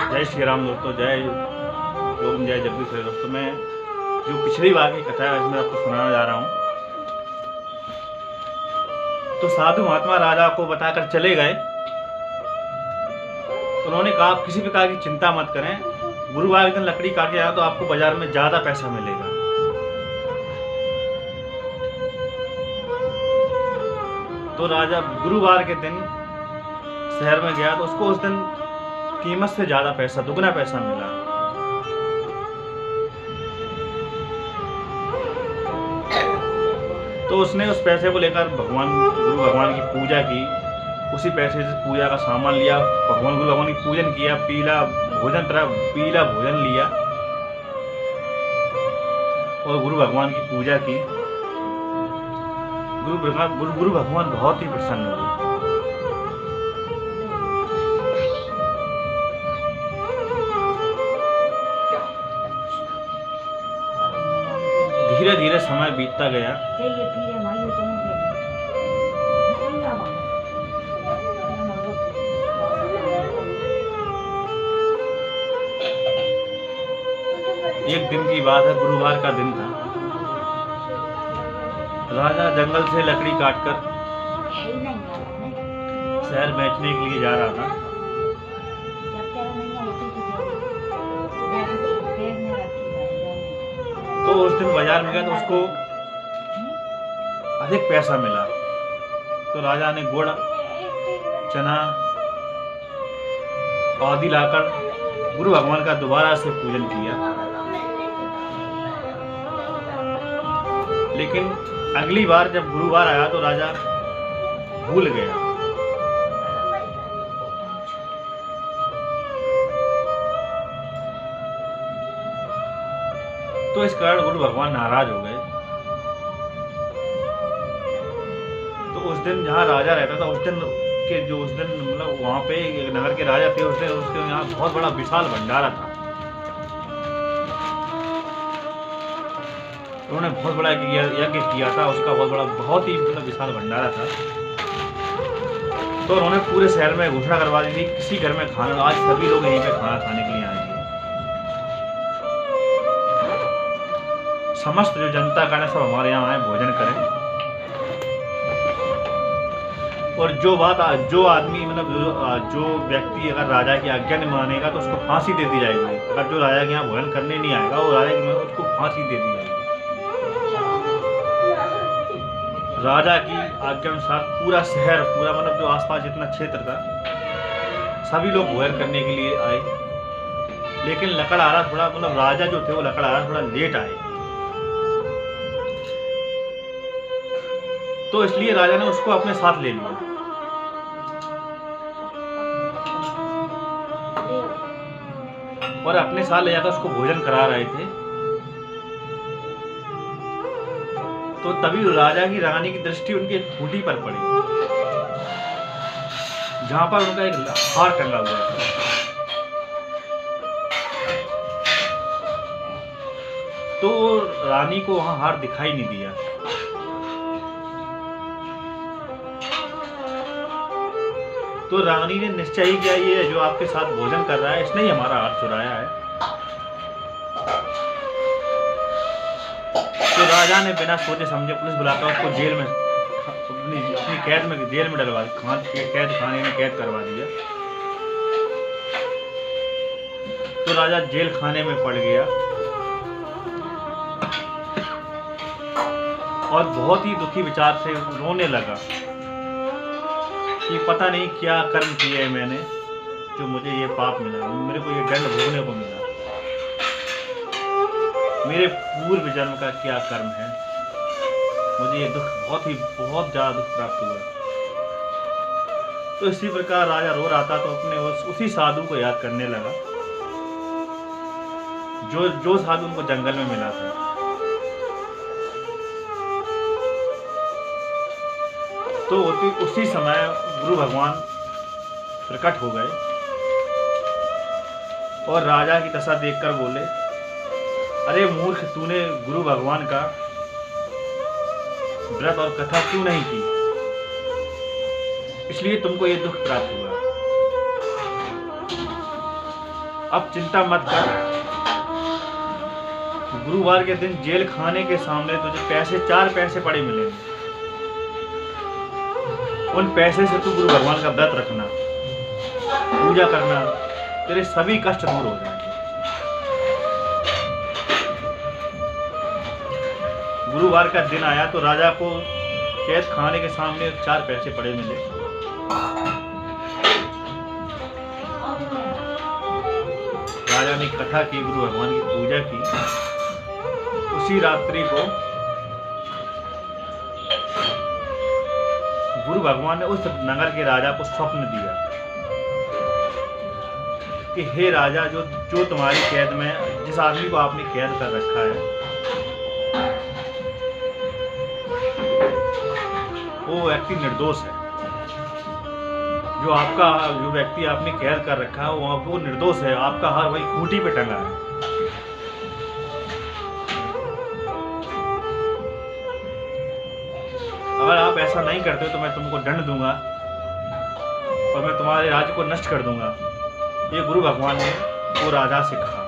जय श्री राम दोस्तों, जय ओम, जय जगदीश हरे। दोस्तों मैं जो पिछली बार की कथा है इसमें आपको सुनाने जा रहा हूँ। तो साधु महात्मा राजा को बताकर चले गए। उन्होंने कहा आप किसी प्रकार की चिंता मत करें, गुरुवार के दिन लकड़ी काट के आया तो आपको बाजार में ज्यादा पैसा मिलेगा। तो राजा गुरुवार के दिन शहर में गया तो उसको उस दिन कीमत से ज्यादा पैसा, दुगना पैसा मिला। तो उसने उस पैसे को लेकर गुरु भगवान की पूजा की। उसी पैसे से पूजा का सामान लिया, गुरु भगवान की पूजन किया, पीला भोजन लिया और गुरु भगवान की पूजा की। गुरु भगवान बहुत ही प्रसन्न हुए। धीरे धीरे समय बीतता गया। एक दिन की बात है, गुरुवार का दिन था। राजा जंगल से लकड़ी काटकर शहर बेचने के लिए जा रहा था। तो उस दिन बाजार में गया तो उसको अधिक पैसा मिला। तो राजा ने गुड़, चना आदि लाकर गुरु भगवान का दोबारा से पूजन किया। लेकिन अगली बार जब गुरुवार आया तो राजा भूल गया। तो इस कारण गुरु भगवान नाराज हो गए। तो उस दिन जहाँ राजा रहता था, उस दिन मतलब वहां पे नगर के राजा थे, उस दिन उसके यहाँ बहुत बड़ा विशाल भंडारा था। उन्होंने बहुत बड़ा यज्ञ किया था, उसका बहुत ही मतलब विशाल भंडारा था। तो उन्होंने पूरे शहर में घोषणा करवा दी थी, किसी घर में खाना, आज सभी लोग यहीं पे खाना खाने के लिए आएंगे। समस्त जो जनता का सब हमारे यहाँ आए, भोजन करें। और जो आदमी मतलब जो व्यक्ति अगर राजा की आज्ञा नहीं मानेगा तो उसको फांसी दे दी जाएगी। अगर जो राजा के यहाँ भोजन करने नहीं आएगा वो राजा की उसको फांसी दे दी जाएगी। राजा की आज्ञा अनुसार पूरा शहर, मतलब जो आसपास जितना क्षेत्र था, सभी लोग भोजन करने के लिए आए। लेकिन लकड़हारा थोड़ा, मतलब राजा जो थे वो लकड़हारा थोड़ा लेट आए। तो इसलिए राजा ने उसको अपने साथ ले लिया और अपने साथ ले जाकर उसको भोजन करा रहे थे। तो तभी राजा की रानी की दृष्टि उनकी एक खूंटी पर पड़ी, जहां पर उनका एक हार टंगा हुआ था। तो रानी को वहां हार दिखाई नहीं दिया। तो रानी ने निश्चय किया, ये जो आपके साथ भोजन कर रहा है इसने ही हमारा हार चुराया है। तो राजा ने बिना सोचे समझे पुलिस बुलाकर उसको जेल में, अपनी कैद में, जेल में डलवा, कैद खाने में कैद करवा दिया। तो राजा जेल खाने में पड़ गया और बहुत ही दुखी विचार से रोने लगा कि पता नहीं क्या कर्म किए है मैंने, जो मुझे ये पाप मिला, मेरे को ये दंड भोगने को मिला। मेरे पूर्व जन्म का क्या कर्म है, मुझे ये दुख, बहुत ज्यादा दुख प्राप्त हुआ। तो इसी प्रकार राजा रो रहा था। तो अपने उसी साधु को याद करने लगा जो साधु उनको जंगल में मिला था। तो उसी समय गुरु भगवान प्रकट हो गए और राजा की दशा देखकर बोले, अरे मूर्ख, तूने गुरु भगवान का व्रत और कथा क्यों नहीं की, इसलिए तुमको ये दुख प्राप्त हुआ। अब चिंता मत कर, गुरुवार के दिन जेल खाने के सामने तुझे पैसे 4 पैसे पड़े मिलेंगे। उन पैसे से तू गुरु भगवान का व्रत रखना, पूजा करना, तेरे सभी कष्ट दूर हो जाएंगे। गुरुवार का दिन आया तो राजा को कैद खाने के सामने 4 पैसे पड़े मिले। राजा ने कथा की, गुरु भगवान की पूजा की। उसी रात्रि को गुरु भगवान ने उस नगर के राजा को स्वप्न दिया कि हे राजा, जो तुम्हारी कैद में, जिस आदमी को आपने कैद कर रखा है, वो व्यक्ति निर्दोष है। जो व्यक्ति आपने कैद कर रखा है वो निर्दोष है। आपका हार वही खूंटी पे टंगा है। अगर आप ऐसा नहीं करते तो मैं तुमको दंड दूंगा और मैं तुम्हारे राज्य को नष्ट कर दूंगा। ये गुरु भगवान ने वो राजा से कहा।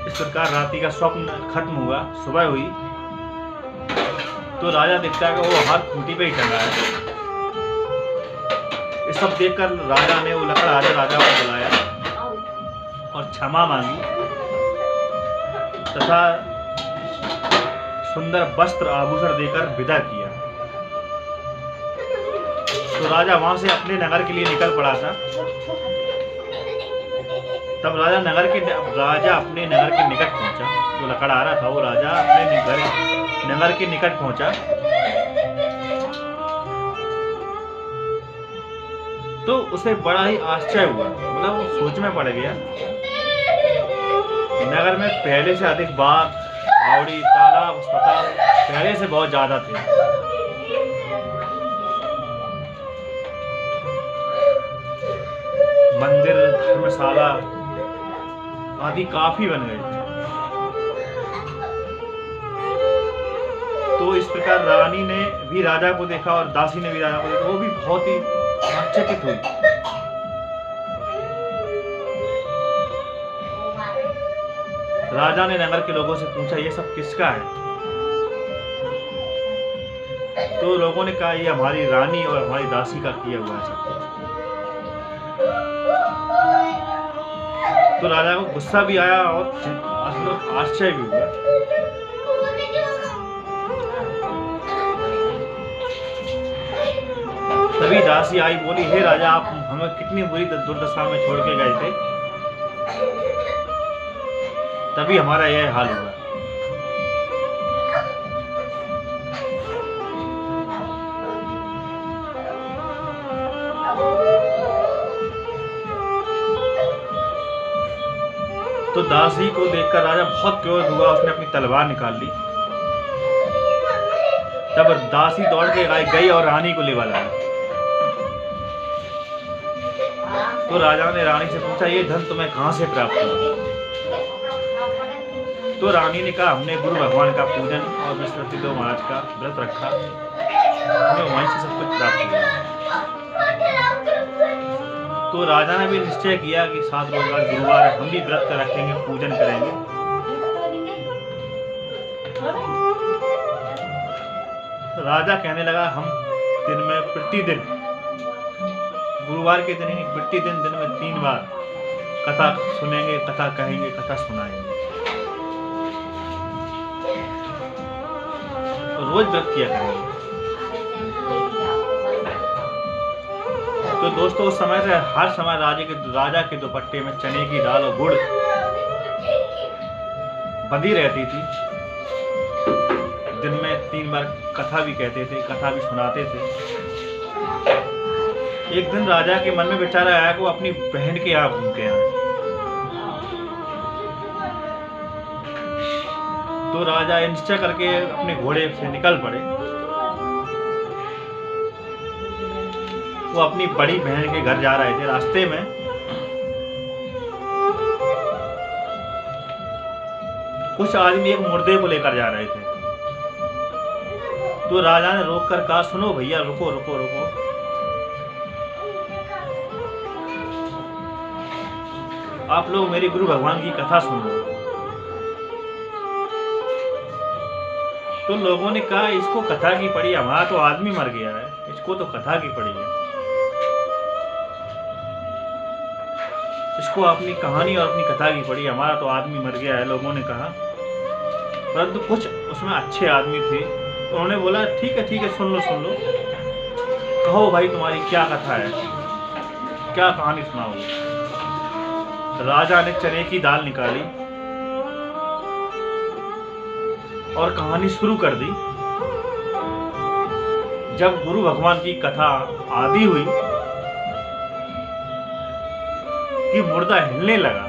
इस प्रकार रात्रि का स्वप्न खत्म हुआ। सुबह हुई तो राजा देखता है कि वो हाथ खूंटी पे ही टंगा है। ये सब देखकर राजा ने वो लकड़हारे राजा को बुलाया और क्षमा मांगी तथा सुंदर वस्त्र आभूषण देकर विदा किया। तो राजा वहां से अपने नगर के लिए निकल पड़ा था। तब राजा अपने नगर के निकट पहुंचा। जो लकड़हारा था वो राजा अपने नगर के निकट पहुंचा तो उसे बड़ा ही आश्चर्य हुआ। मतलब वो सोच में पड़ गया। नगर में पहले से अधिक बाग, बावड़ी, तालाब, अस्पताल पहले से बहुत ज्यादा थे। मंदिर, धर्मशाला आदि काफी बन गए थे। तो इस प्रकार रानी ने भी राजा को देखा और दासी ने भी राजा को देखा। वो भी बहुत ही आश्चर्यचकित हुई। राजा ने नगर के लोगों से पूछा, ये सब किसका है? तो लोगों ने कहा, ये हमारी रानी और हमारी दासी का किया हुआ है सब कुछ। तो राजा को गुस्सा भी आया और आश्चर्य भी हुआ। तभी दासी आई, बोली, हे राजा, आप हमें कितनी बुरी दुर्दशा में छोड़ के गए थे, तभी हमारा यह हाल हुआ। तो दासी को देखकर राजा बहुत क्रोध हुआ। उसने अपनी तलवार निकाल ली। तब दासी दौड़ के गई और रानी को लेवा लाया। तो राजा ने रानी से पूछा, ये धन तुम्हें कहां से प्राप्त हुआ? तो रानी ने कहा, हमने गुरु भगवान का पूजन और बृहस्पतिदेव महाराज का व्रत रखा, हमें वहीं से सब कुछ प्राप्त हुआ। तो राजा ने भी निश्चय किया कि 7 रोज बाद गुरुवार है, हम भी व्रत रखेंगे, पूजन करेंगे। तो राजा कहने लगा, हम दिन में प्रतिदिन, गुरुवार के दिन ही प्रतिदिन दिन में 3 बार कथा सुनेंगे, कथा कहेंगे, कथा सुनाएंगे। तो रोज व्रत किया करेंगे। तो दोस्तों, उस समय से हर समय राजा के दुपट्टे में चने की दाल और गुड़ बंधी रहती थी। दिन में 3 बार कथा भी कहते थे, कथा भी सुनाते थे। एक दिन राजा के मन में विचार आया कि वो अपनी बहन के यहाँ घूम के आए। तो राजा निश्चय करके अपने घोड़े से निकल पड़े। वो अपनी बड़ी बहन के घर जा रहे थे। रास्ते में कुछ आदमी एक मुर्दे को लेकर जा रहे थे। तो राजा ने रोककर कहा, सुनो भैया, रुको रुको रुको। आप लोग मेरे गुरु भगवान की कथा सुन लो। तो लोगों ने कहा इसको कथा की पड़ी, हमारा तो आदमी मर गया है, इसको तो कथा की पड़ी है, इसको अपनी कहानी और अपनी कथा की पड़ी, हमारा तो आदमी मर गया है, लोगों ने कहा। परंतु कुछ उसमें अच्छे आदमी थे, तो उन्होंने बोला ठीक है सुन लो, कहो भाई तुम्हारी क्या कथा है, क्या कहानी सुनाओगे। राजा ने चने की दाल निकाली और कहानी शुरू कर दी। जब गुरु भगवान की कथा आदि हुई कि मुर्दा हिलने लगा,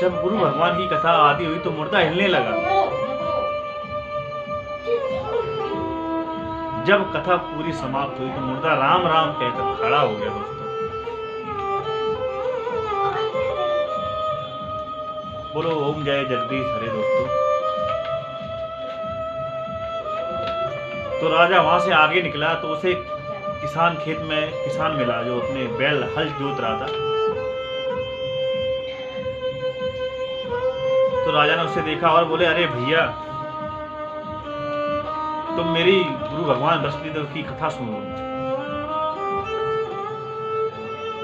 जब गुरु भगवान की कथा आदि हुई तो मुर्दा हिलने लगा। जब कथा पूरी समाप्त हुई तो मुर्दा राम राम कहकर खड़ा हो गया। दोस्तों बोलो ओम जय जगदीश हरे। दोस्तों तो राजा वहां से आगे निकला तो उसे किसान खेत में किसान मिला जो अपने बैल हल जोत रहा था। तो राजा ने उसे देखा और बोले अरे भैया तुम मेरी गुरु भगवान वसुदेव की कथा सुनो।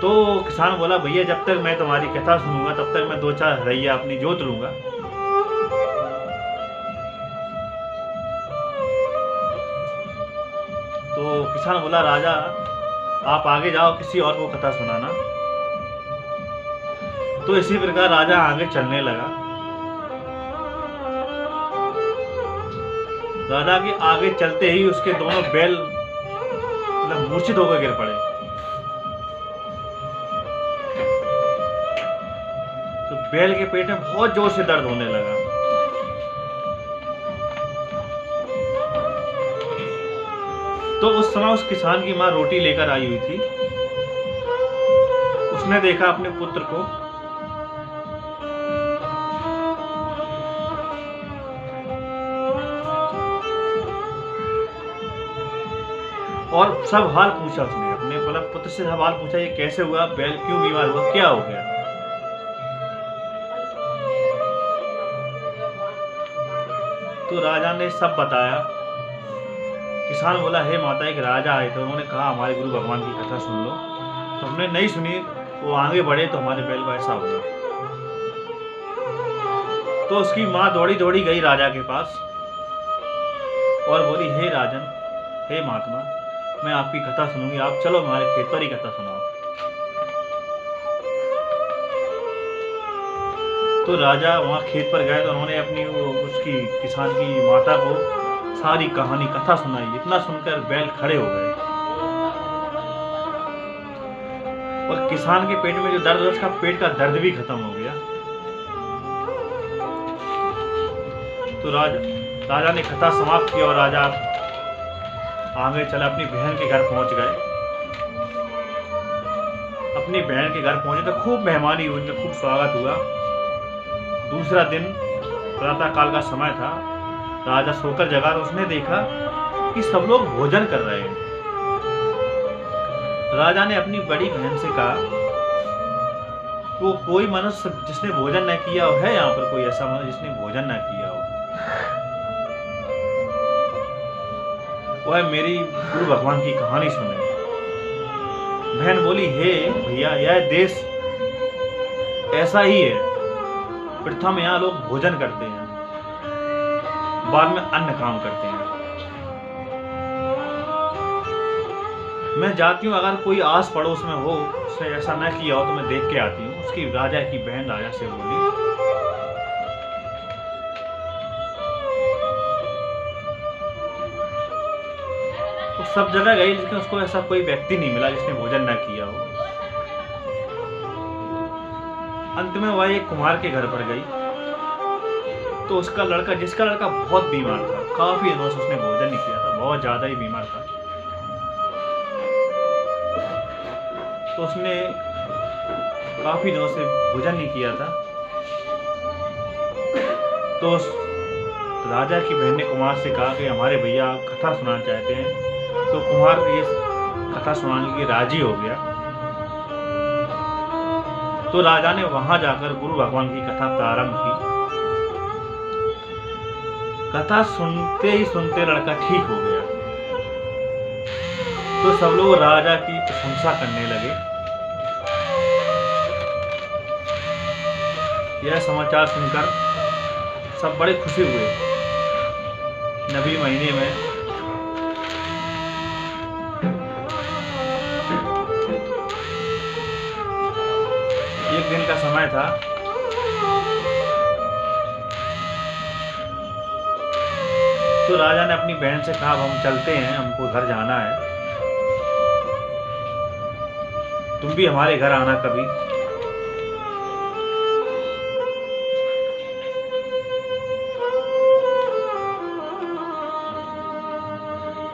तो किसान बोला भैया जब तक मैं तुम्हारी कथा सुनूंगा तब तक मैं 2-4 हरैया अपनी जोत लूंगा। तो किसान बोला राजा आप आगे जाओ, किसी और को कथा सुनाना। तो इसी प्रकार राजा आगे चलने लगा। राजा के आगे चलते ही उसके दोनों बैल मूर्छित होकर गिर पड़े। तो बैल के पेट में बहुत जोर से दर्द होने लगा। तो उस समय उस किसान की मां रोटी लेकर आई हुई थी। उसने देखा अपने पुत्र को और सब हाल पूछा। उसने अपने मतलब पुत्र से सब हाल पूछा, ये कैसे हुआ, बैल क्यों बीमार हुआ, क्या हो गया। तो राजा ने सब बताया। किसान बोला हे माता एक राजा आए थे, उन्होंने कहा हमारे गुरु भगवान की कथा सुन लो। तो हमने नहीं सुनी, वो आगे बढ़े तो हमारे बैल को ऐसा हुआ। तो उसकी माँ दौड़ी दौड़ी गई राजा के पास और बोली हे राजन, हे महात्मा, मैं आपकी कथा सुनूंगी, आप चलो हमारे खेत पर ही कथा सुनाओ। तो राजा वहाँ खेत पर गए तो उन्होंने अपनी उसकी किसान की माता को सारी कहानी कथा सुनाई। इतना सुनकर बैल खड़े हो गए और किसान के पेट में जो दर्द था उसका पेट का दर्द भी खत्म हो गया। तो राजा ने कथा समाप्त की और राजा आगे चला, अपनी बहन के घर पहुंच गए। अपनी बहन के घर पहुंचे तो खूब मेहमानी हुई, उनका खूब स्वागत हुआ। दूसरा दिन प्रातः काल का समय था। राजा सोकर जगा तो उसने देखा कि सब लोग भोजन कर रहे हैं। राजा ने अपनी बड़ी बहन से कहा वो कोई मनुष्य जिसने भोजन न किया हो है यहाँ पर, कोई ऐसा मनुष्य जिसने भोजन न किया हो, वह मेरी गुरु भगवान की कहानी सुने। बहन बोली हे भैया यह देश ऐसा ही है, प्रथम यहाँ लोग भोजन करते हैं, बाद में अन्न काम करते हैं। मैं जाती हूँ, अगर कोई आस पड़ोस में हो उसने ऐसा न किया हो तो मैं देख के आती हूँ। उसकी राजा की बहन राजा से बोली। तो सब जगह गई लेकिन उसको ऐसा कोई व्यक्ति नहीं मिला जिसने भोजन न किया हो। अंत में वह एक कुम्हार के घर पर गई तो उसका लड़का, जिसका लड़का बहुत बीमार था, काफी दिनों से उसने भोजन नहीं किया था, बहुत ज्यादा ही बीमार था, तो उसने काफी दिनों से भोजन नहीं किया था। तो राजा की बहन ने कुम्हार से कहा कि हमारे भैया कथा सुनाना चाहते हैं। तो कुम्हार ये कथा सुनाने के लिए राजी हो गया। तो राजा ने वहां जाकर गुरु भगवान की कथा प्रारंभ की। कथा सुनते ही सुनते लड़का ठीक हो गया। तो सब लोग राजा की प्रशंसा करने लगे। यह समाचार सुनकर सब बड़े खुशी हुए। नबी महीने में एक दिन का समय था। तो राजा ने अपनी बहन से कहा, अब हम चलते हैं, हमको घर जाना है, तुम भी हमारे घर आना कभी।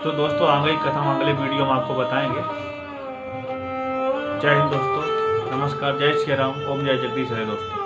तो दोस्तों आगे की कथा हम अगले वीडियो में आपको बताएंगे। जय हिंद दोस्तों, नमस्कार, जय श्री राम, ओम जय जगदीश हरे दोस्तों।